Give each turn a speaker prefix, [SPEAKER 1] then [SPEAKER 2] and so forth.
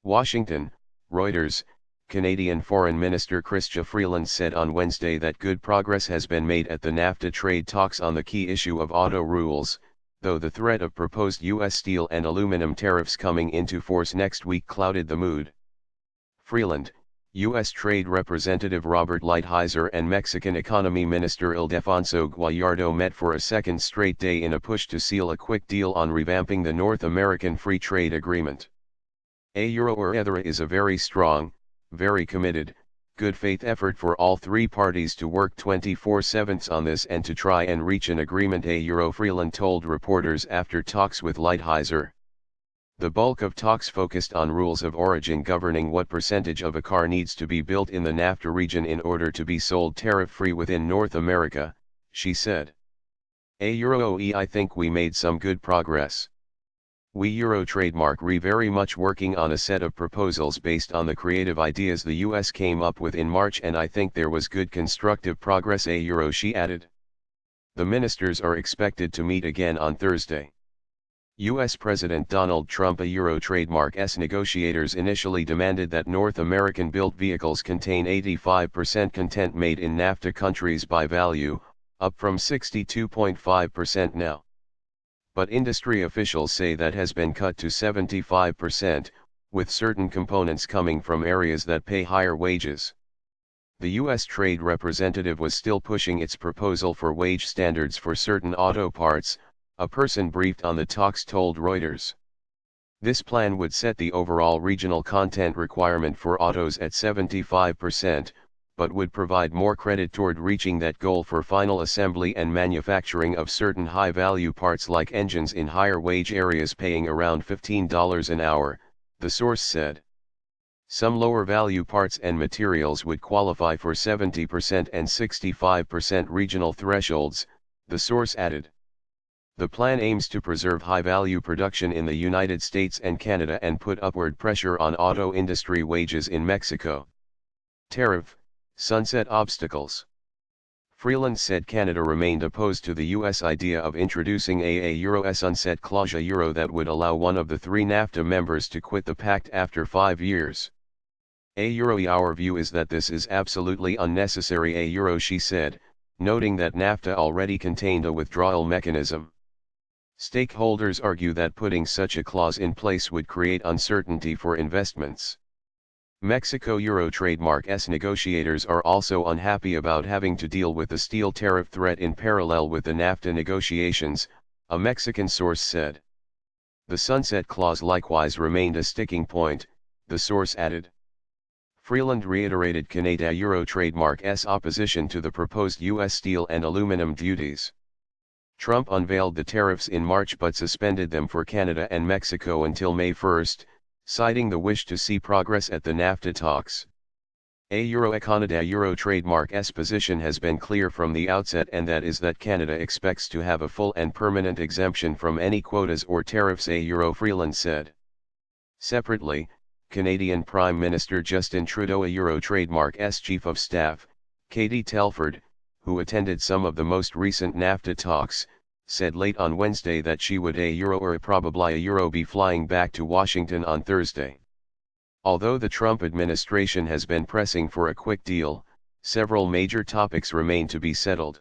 [SPEAKER 1] Washington, Reuters. Canadian Foreign Minister Chrystia Freeland said on Wednesday that good progress has been made at the NAFTA trade talks on the key issue of auto rules, though the threat of proposed U.S. steel and aluminum tariffs coming into force next week clouded the mood. Freeland, U.S. Trade Representative Robert Lighthizer and Mexican Economy Minister Ildefonso Guajardo met for a second straight day in a push to seal a quick deal on revamping the North American Free Trade Agreement. Either is a very strong, very committed, good faith effort for all three parties to work 24/7 on this and to try and reach an agreement, Freeland told reporters after talks with Lighthizer. The bulk of talks focused on rules of origin governing what percentage of a car needs to be built in the NAFTA region in order to be sold tariff-free within North America, she said. I think we made some good progress. We trademark very much working on a set of proposals based on the creative ideas the US came up with in March, and I think there was good constructive progress, she added. The ministers are expected to meet again on Thursday. U.S. President Donald Trump trademark's negotiators initially demanded that North American-built vehicles contain 85% content made in NAFTA countries by value, up from 62.5% now. But industry officials say that has been cut to 75%, with certain components coming from areas that pay higher wages. The U.S. trade representative was still pushing its proposal for wage standards for certain auto parts, a person briefed on the talks told Reuters. This plan would set the overall regional content requirement for autos at 75%, but would provide more credit toward reaching that goal for final assembly and manufacturing of certain high-value parts like engines in higher wage areas paying around $15 an hour, the source said. Some lower-value parts and materials would qualify for 70% and 65% regional thresholds, the source added. The plan aims to preserve high-value production in the United States and Canada and put upward pressure on auto industry wages in Mexico. Tariff, sunset obstacles. Freeland said Canada remained opposed to the U.S. idea of introducing a sunset clause that would allow one of the three NAFTA members to quit the pact after 5 years. Our view is that this is absolutely unnecessary, she said, noting that NAFTA already contained a withdrawal mechanism. Stakeholders argue that putting such a clause in place would create uncertainty for investments. Mexico trademark's negotiators are also unhappy about having to deal with the steel tariff threat in parallel with the NAFTA negotiations, a Mexican source said. The sunset clause likewise remained a sticking point, the source added. Freeland reiterated Canada trademark's opposition to the proposed U.S. steel and aluminum duties. Trump unveiled the tariffs in March but suspended them for Canada and Mexico until May 1, citing the wish to see progress at the NAFTA talks. Canada trademark's position has been clear from the outset, and that is that Canada expects to have a full and permanent exemption from any quotas or tariffs, Freeland said. Separately, Canadian Prime Minister Justin Trudeau trademark's Chief of Staff, Katie Telford, who attended some of the most recent NAFTA talks, said late on Wednesday that she would probably be flying back to Washington on Thursday. Although the Trump administration has been pressing for a quick deal, several major topics remain to be settled.